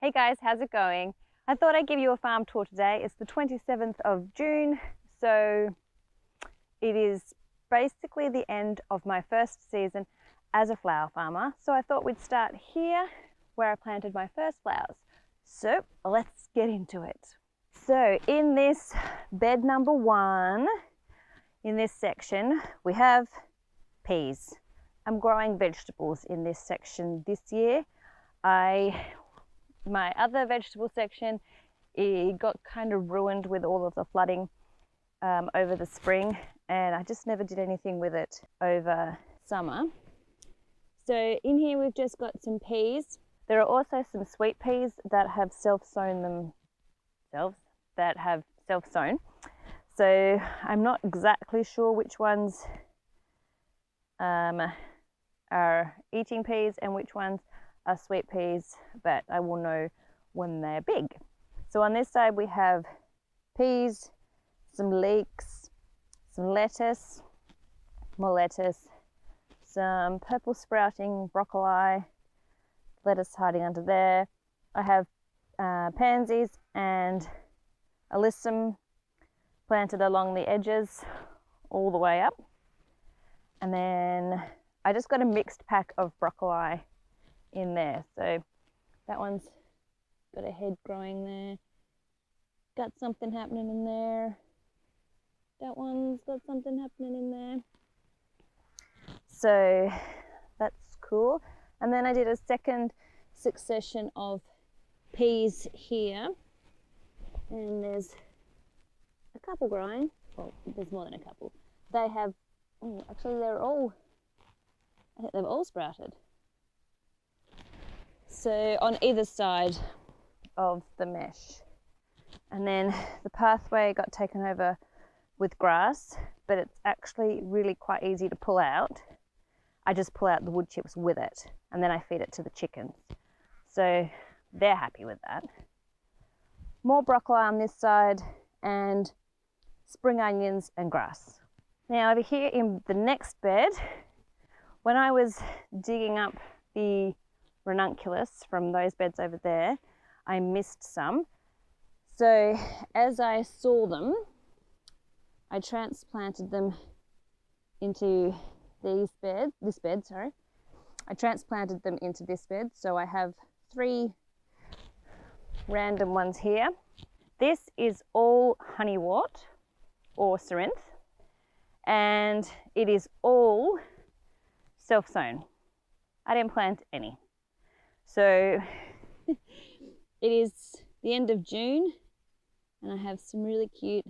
Hey guys, how's it going? I thought I'd give you a farm tour today. It's the 27th of June, so it is basically the end of my first season as a flower farmer. So I thought we'd start here where I planted my first flowers. So let's get into it. So in this bed number 1, in this section, we have peas. I'm growing vegetables in this section this year. My other vegetable section, it got kind of ruined with all of the flooding over the spring, and I just never did anything with it over summer. So in here we've just got some peas. There are also some sweet peas that have self-sown. So I'm not exactly sure which ones are eating peas and which ones are sweet peas, but I will know when they're big. So on this side we have peas, some leeks, some lettuce, more lettuce, some purple sprouting broccoli, lettuce hiding under there. I have pansies and alyssum planted along the edges all the way up. And then I just got a mixed pack of broccoli in there. So that one's got a head growing there. Got something happening in there. That one's got something happening in there. So that's cool. And then I did a second succession of peas here. And there's a couple growing. Well, there's more than a couple. They have, actually I think they've all sprouted. So on either side of the mesh. And then the pathway got taken over with grass, but it's actually really quite easy to pull out. I just pull out the wood chips with it, and then I feed it to the chickens. So they're happy with that. More broccoli on this side, and spring onions and grass. Now over here in the next bed, when I was digging up the ranunculus from those beds over there, I missed some. So as I saw them, I transplanted them into this bed. I transplanted them into this bed, so I have 3 random ones here. This is all honeywort or cerinthe, and it is all self-sown. I didn't plant any. So it is the end of June, and I have some really cute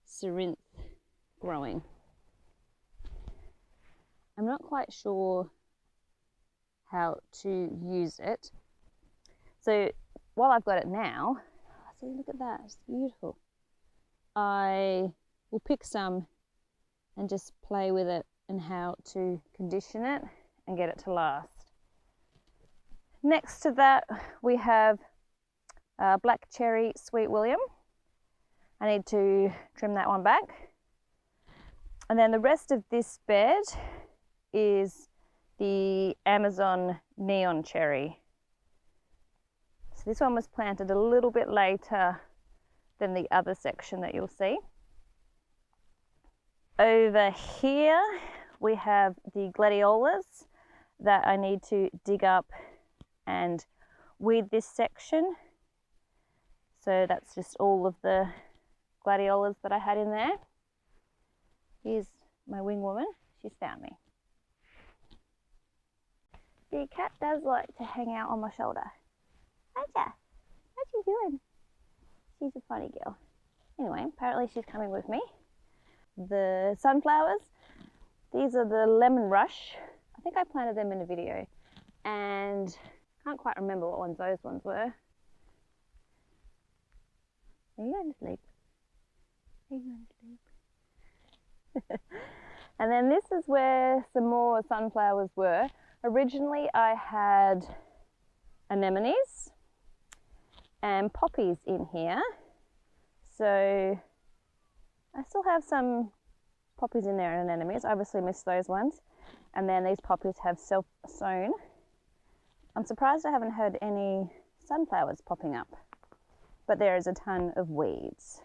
cerinthe growing. I'm not quite sure how to use it. So while I've got it now, see, look at that, it's beautiful. I will pick some and just play with it and how to condition it and get it to last. Next to that we have black cherry sweet William. I need to trim that one back. And then the rest of this bed is the Amazon neon cherry. So this one was planted a little bit later than the other section that you'll see. Over here we have the gladiolas that I need to dig up and weed this section. So that's just all of the gladiolas that I had in there. Here's my wing woman, she's found me. The cat does like to hang out on my shoulder. Hiya, what you doing? She's a funny girl. Anyway, apparently she's coming with me. The sunflowers, these are the lemon rush. I think I planted them in a video, and can't quite remember what ones those ones were. Are you going to sleep? Are you going to sleep? And then this is where some more sunflowers were. Originally I had anemones and poppies in here. So I still have some poppies in there and anemones. I obviously missed those ones. And then these poppies have self-sown. I'm surprised I haven't had any sunflowers popping up, but there is a ton of weeds.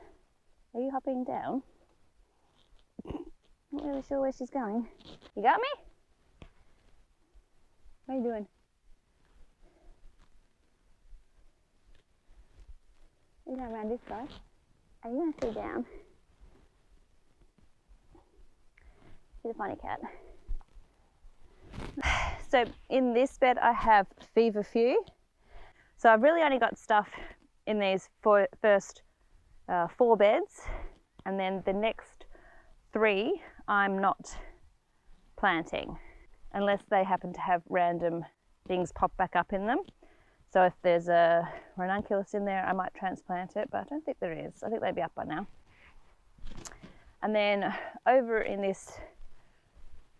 Are you hopping down? Not really sure where she's going. You got me? What are you doing? Are you going around this side? Are you going to sit down? She's a funny cat. So in this bed I have feverfew. So I've really only got stuff in these first 4 beds, and then the next 3 I'm not planting unless they happen to have random things pop back up in them. So if there's a ranunculus in there, I might transplant it, but I don't think there is. I think they'd be up by now. And then over in this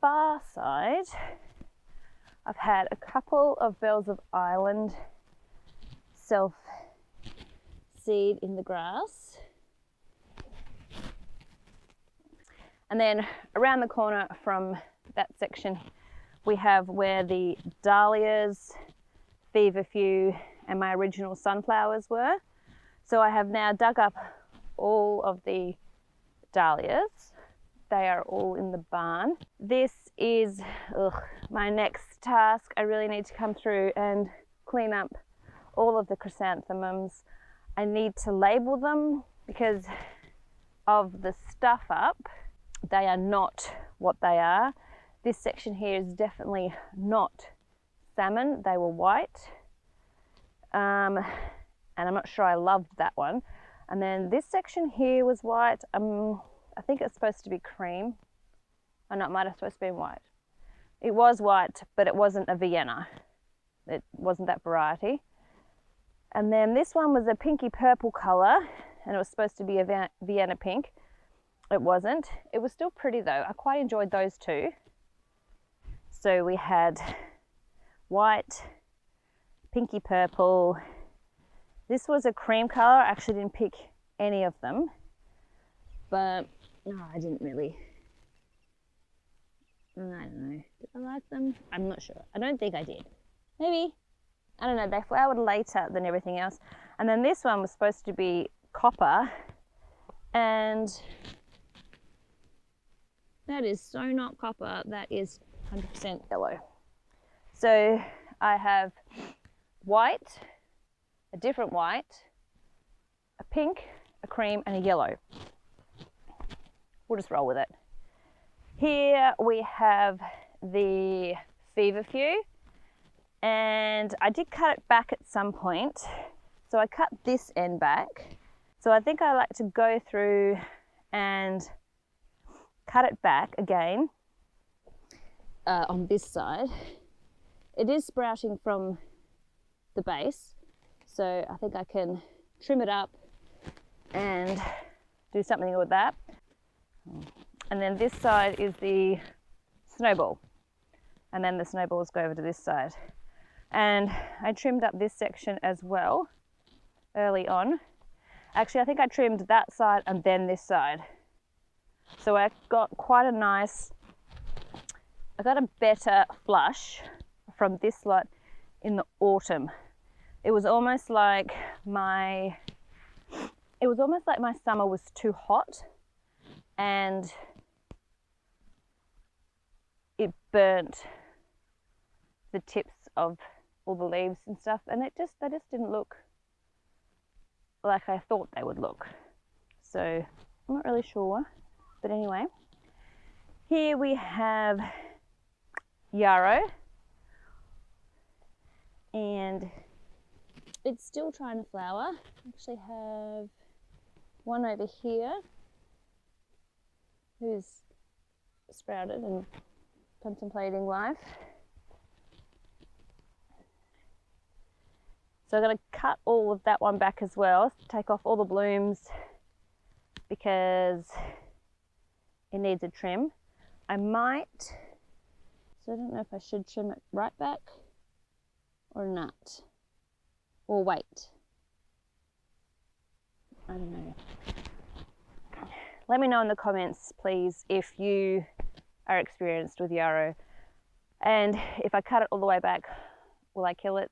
far side, I've had a couple of bells of Ireland self-seed in the grass. And then around the corner from that section, we have where the dahlias, feverfew, and my original sunflowers were. So I have now dug up all of the dahlias. They are all in the barn. This is my next task. I really need to come through and clean up all of the chrysanthemums. I need to label them because of the stuff up. They are not what they are. This section here is definitely not salmon. They were white. And I'm not sure I loved that one. And then this section here was white. I think it's supposed to be cream. Oh no, it might have supposed to be white. It was white, but it wasn't a Vienna. It wasn't that variety. And then this one was a pinky purple colour, and it was supposed to be a Vienna pink. It wasn't. It was still pretty though. I quite enjoyed those two. So we had white, pinky purple. This was a cream colour. I actually didn't pick any of them, but no, I didn't really. I don't know. Did I like them? I'm not sure. I don't think I did. Maybe. I don't know. They flowered later than everything else. And then this one was supposed to be copper, and that is so not copper. That is 100% yellow. So I have white, a different white, a pink, a cream, and a yellow. We'll just roll with it. Here we have the feverfew, and I did cut it back at some point. So I cut this end back. So I think I like to go through and cut it back again on this side. It is sprouting from the base, so I think I can trim it up and do something with that. And then this side is the snowball, and then the snowballs go over to this side. And I trimmed up this section as well early on. Actually, I think I trimmed that side and then this side. So I got quite a nice, I got a better flush from this lot in the autumn. It was almost like my summer was too hot, and it burnt the tips of all the leaves and stuff, and they just didn't look like I thought they would look. So I'm not really sure, but anyway, here we have yarrow, and it's still trying to flower. I actually have one over here who's sprouted and contemplating life. So I'm going to cut all of that one back as well, take off all the blooms because it needs a trim. I might, so I don't know if I should trim it right back or not, or wait. I don't know. Let me know in the comments, please, if you are experienced with yarrow, and if I cut it all the way back, will I kill it?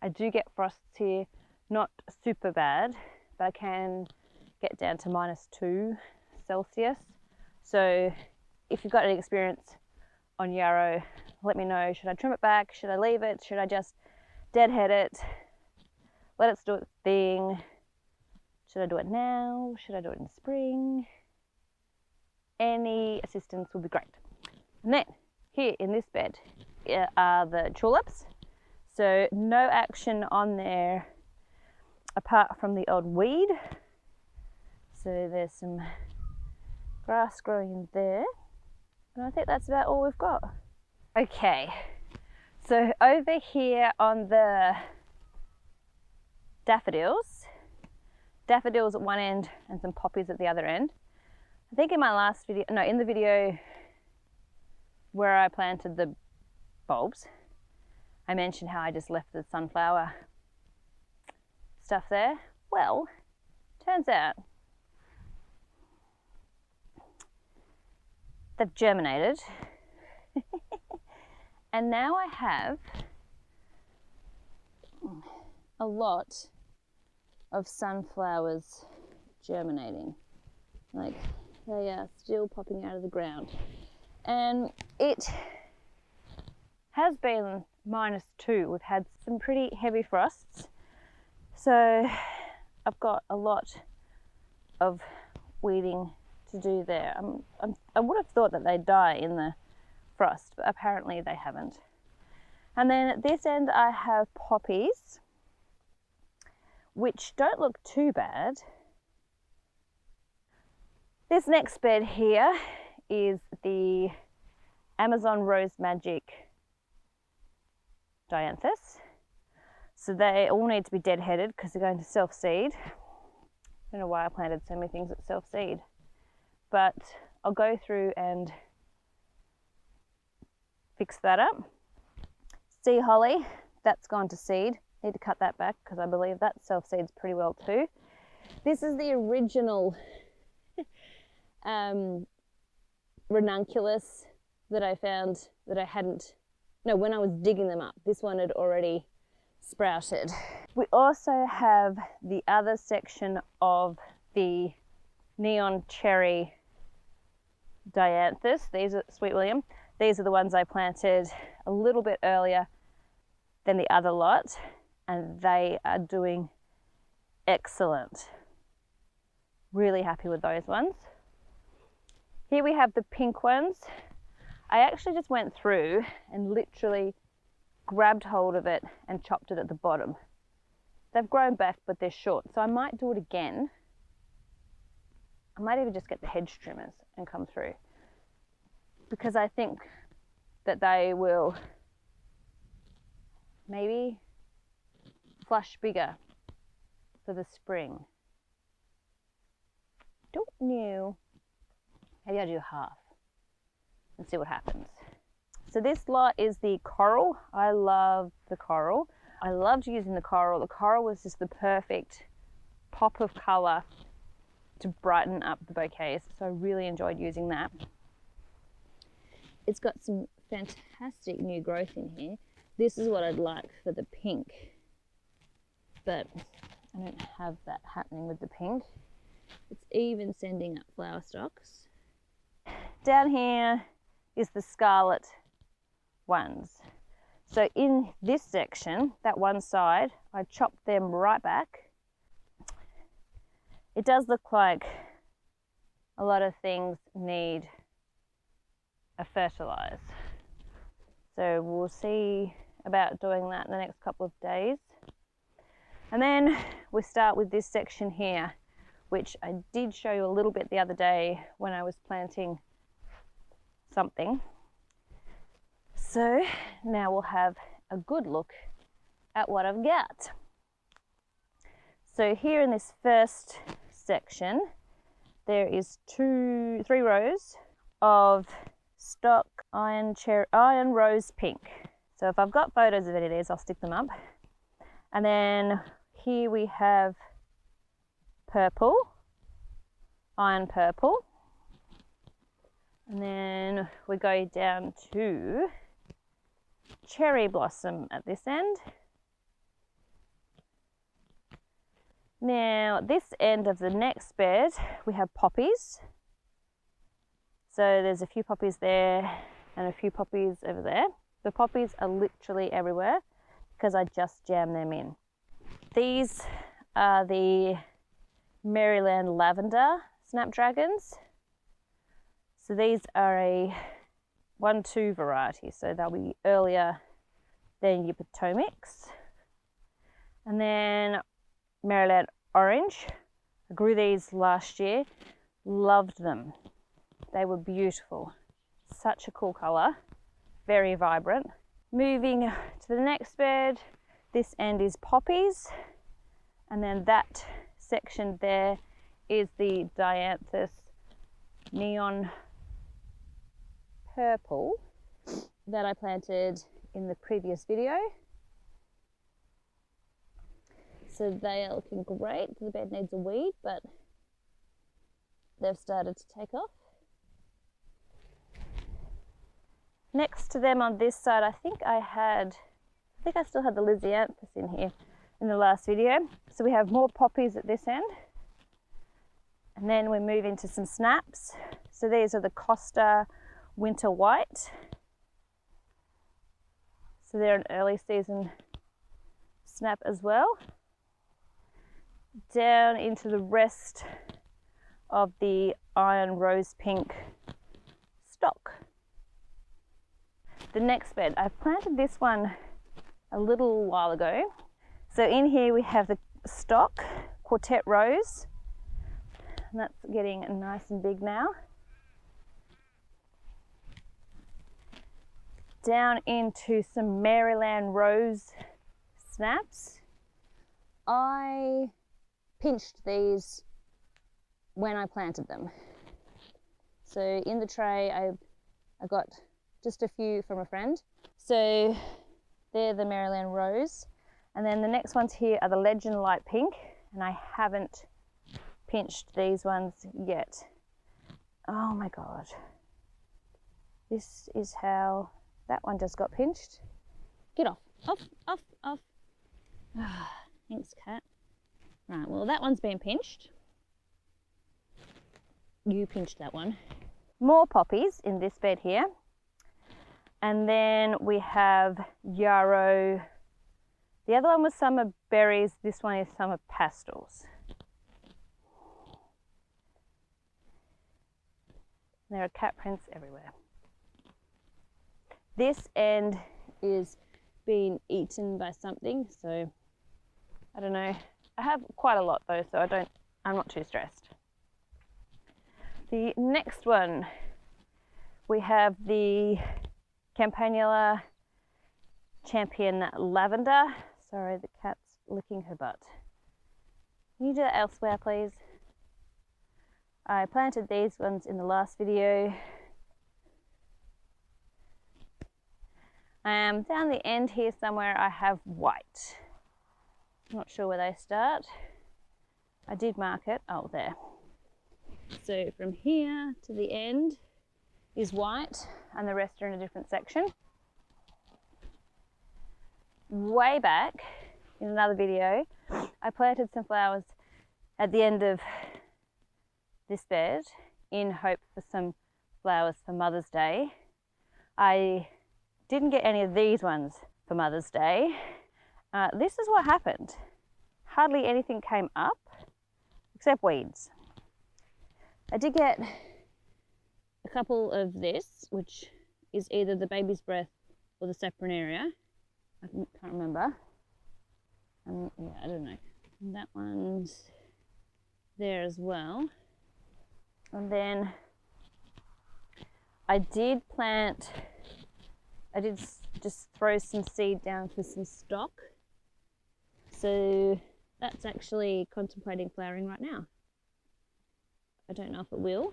I do get frosts here, not super bad, but I can get down to -2 Celsius. So if you've got any experience on yarrow, let me know. Should I trim it back? Should I leave it? Should I just deadhead it? Let it do its thing? Should I do it now? Should I do it in spring? Any assistance would be great. And then here in this bed are the tulips. So no action on there apart from the odd weed. So there's some grass growing in there. And I think that's about all we've got. Okay, so over here on the daffodils at one end and some poppies at the other end. I think in my last video, no, in the video where I planted the bulbs, I mentioned how I just left the sunflower stuff there. Well, turns out they've germinated and now I have a lot of sunflowers germinating. Like, they are still popping out of the ground. And it has been -2. We've had some pretty heavy frosts. So I've got a lot of weeding to do there. I would have thought that they'd die in the frost, but apparently they haven't. And then at this end I have poppies, which don't look too bad. This next bed here is the Amazon Rose Magic dianthus. So they all need to be deadheaded because they're going to self-seed. I don't know why I planted so many things that self-seed, but I'll go through and fix that up. Sea holly, that's gone to seed. Need to cut that back because I believe that self-seeds pretty well too. This is the original ranunculus that I found that I hadn't, no, when I was digging them up, this one had already sprouted. We also have the other section of the neon cherry dianthus. These are Sweet William. These are the ones I planted a little bit earlier than the other lot, and they are doing excellent. Really happy with those ones. Here we have the pink ones. I actually just went through and literally grabbed hold of it and chopped it at the bottom. They've grown back, but they're short, so I might do it again. I might even just get the hedge trimmers and come through, because I think that they will maybe flush bigger for the spring. Don't know. Maybe I'll do half and see what happens. So this lot is the coral. I love the coral. I loved using the coral. The coral was just the perfect pop of colour to brighten up the bouquets, so I really enjoyed using that. It's got some fantastic new growth in here. This is what I'd like for the pink, but I don't have that happening with the pink. It's even sending up flower stalks. Down here is the scarlet ones. So in this section, that one side, I chopped them right back. It does look like a lot of things need a fertilize. So we'll see about doing that in the next couple of days. And then we start with this section here, which I did show you a little bit the other day when I was planting something. So now we'll have a good look at what I've got. So here in this first section, there is 3 rows of stock iron rose pink. So if I've got photos of any of these, I'll stick them up. And then here we have purple, iron purple. And then we go down to cherry blossom at this end. Now this end of the next bed we have poppies. So there's a few poppies there and a few poppies over there. The poppies are literally everywhere because I just jammed them in. These are the Maryland lavender snapdragons. So these are a 1-2 variety, so they'll be earlier than your Potomacs. And then Maryland orange. I grew these last year, loved them. They were beautiful. Such a cool color, very vibrant. Moving to the next bed, this end is poppies, and then that section there is the dianthus neon purple that I planted in the previous video. So they are looking great. The bed needs a weed, but they've started to take off. Next to them on this side, I think I still had the lisianthus in here in the last video. So we have more poppies at this end. And then we move into some snaps. So these are the Costa Winter White. So they're an early season snap as well. Down into the rest of the Iron Rose Pink stock. The next bed, I planted this one a little while ago. So in here we have the stock Quartet Rose, and that's getting nice and big now. Down into some Maryland Rose snaps. I pinched these when I planted them. So in the tray I got just a few from a friend. So they're the Maryland Rose. And then the next ones here are the Legend Light Pink, and I haven't pinched these ones yet. Oh my God. This is how that one just got pinched. Get off, off, off, off. Thanks, cat. Right, well that one's been pinched. You pinched that one. More poppies in this bed here. And then we have yarrow. The other one was summer berries. This one is summer pastels. There are cat prints everywhere. This end is being eaten by something, so I don't know. I have quite a lot though, so I'm not too stressed. The next one, we have the Campanula Champion Lavender. Sorry, the cat's licking her butt. Can you do that elsewhere, please? I planted these ones in the last video. Down the end here somewhere I have white. I'm not sure where they start. I did mark it. Oh, there. So from here to the end is white, and the rest are in a different section. Way back in another video, I planted some flowers at the end of this bed in hope for some flowers for Mother's Day. I didn't get any of these ones for Mother's Day. This is what happened. Hardly anything came up except weeds. I did get a couple of this, which is either the baby's breath or the saponaria. I can't remember. Yeah, I don't know. And that one's there as well. And then I did just throw some seed down for some stock. So that's actually contemplating flowering right now. I don't know if it will,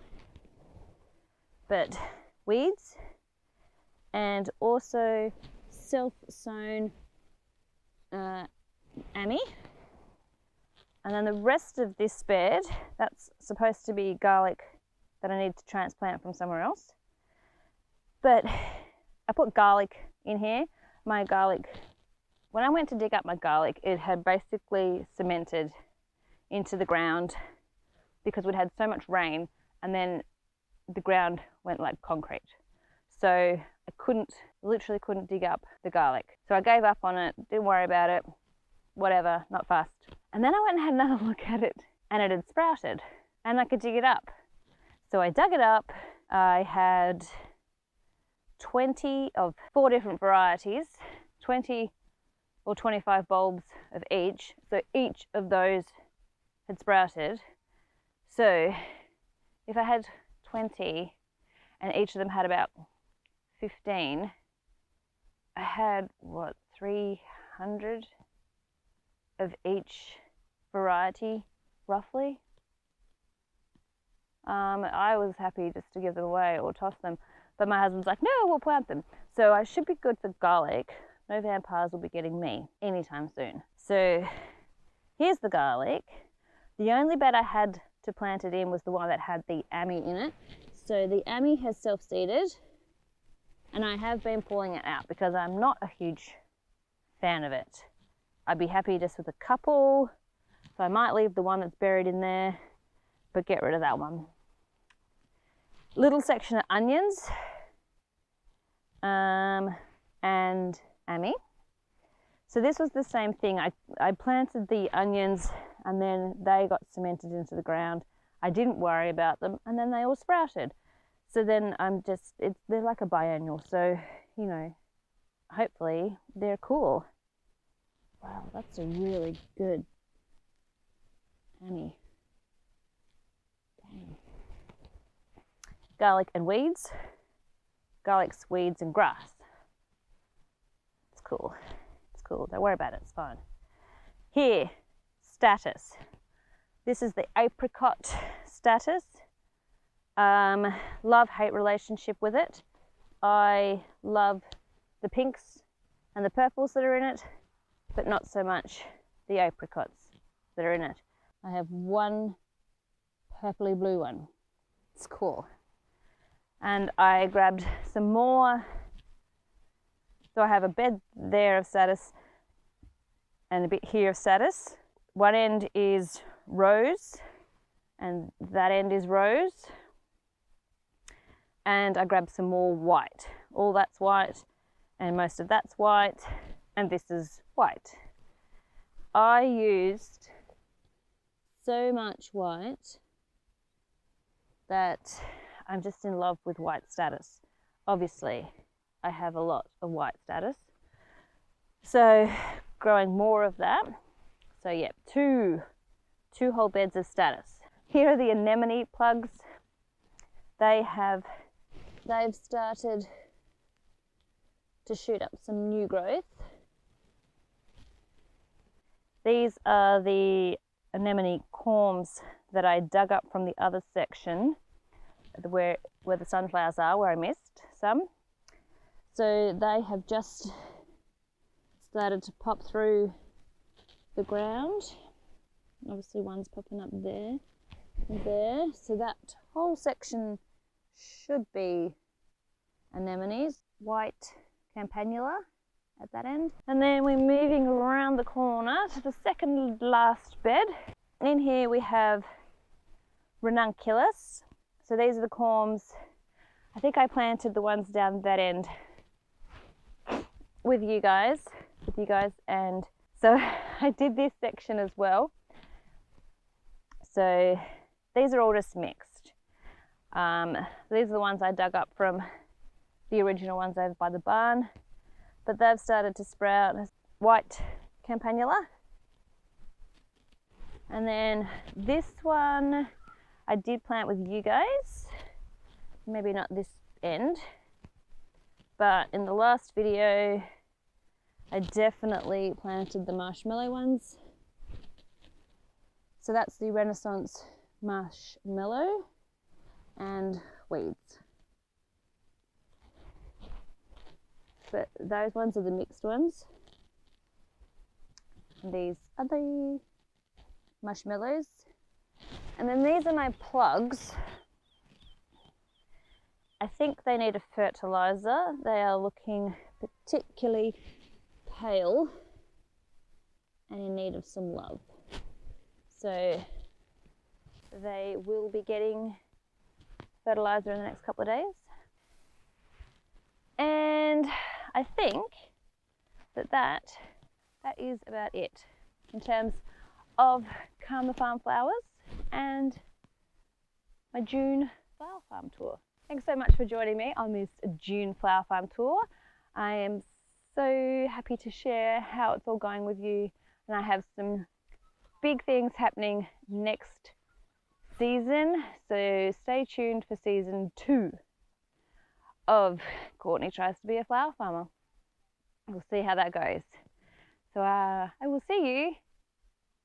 but weeds, and also self-sown Ammi. And then the rest of this bed, that's supposed to be garlic that I need to transplant from somewhere else. But I put garlic in here. My garlic, when I went to dig up my garlic, it had basically cemented into the ground because we'd had so much rain, and then the ground went like concrete. So I literally couldn't dig up the garlic. So I gave up on it, didn't worry about it, whatever, not fast. And then I went and had another look at it, and it had sprouted and I could dig it up. So I dug it up. I had 20 of 4 different varieties, 20 or 25 bulbs of each. So each of those had sprouted. So if I had 20 and each of them had about 15, I had what, 300 of each variety roughly. I was happy just to give them away or toss them, but my husband's like, no, we'll plant them. So I should be good for garlic. No vampires will be getting me anytime soon. So here's the garlic. The only bed I had to plant it in was the one that had the Ami in it. So the Ami has self-seeded, and I have been pulling it out because I'm not a huge fan of it. I'd be happy just with a couple, so I might leave the one that's buried in there, but get rid of that one. Little section of onions and Ami. So this was the same thing. I planted the onions and then they got cemented into the ground. I didn't worry about them, and then they all sprouted. So then they're like a biennial. So, you know, hopefully they're cool. Wow, that's a really good Ami. Dang. Garlic and weeds. Garlics, weeds, and grass. It's cool. It's cool. Don't worry about it. It's fine. Here, status. This is the apricot status. Love-hate relationship with it. I love the pinks and the purples that are in it, but not so much the apricots that are in it. I have one purpley blue one. It's cool. And I grabbed some more. So I have a bed there of status and a bit here of status. One end is rose and that end is rose. And I grabbed some more white. All that's white and most of that's white, and this is white. I used so much white that I'm just in love with white status. Obviously, I have a lot of white status. So growing more of that. So yeah, two whole beds of status. Here are the anemone plugs. They've started to shoot up some new growth. These are the anemone corms that I dug up from the other section where the sunflowers are, where I missed some. So they have just started to pop through the ground. Obviously one's popping up there and there. So that whole section should be anemones. White campanula at that end. And then we're moving around the corner to the second last bed. In here we have ranunculus. So these are the corms. I think I planted the ones down that end with you guys, and so I did this section as well. So these are all just mixed. These are the ones I dug up from the original ones over by the barn, but they've started to sprout. White campanula. And then this one I did plant with you guys, maybe not this end, but in the last video I definitely planted the marshmallow ones. So that's the Renaissance marshmallow and weeds. But those ones are the mixed ones. And these are the marshmallows. And then these are my plugs. I think they need a fertilizer. They are looking particularly pale and in need of some love. So they will be getting fertilizer in the next couple of days. And I think that is about it in terms of Calm the Farm flowers and my June flower farm tour. Thanks so much for joining me on this June flower farm tour. I am so happy to share how it's all going with you, and I have some big things happening next season, so stay tuned for season 2 of Courtney Tries to Be a Flower Farmer. We'll see how that goes. So I will see you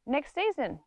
next season.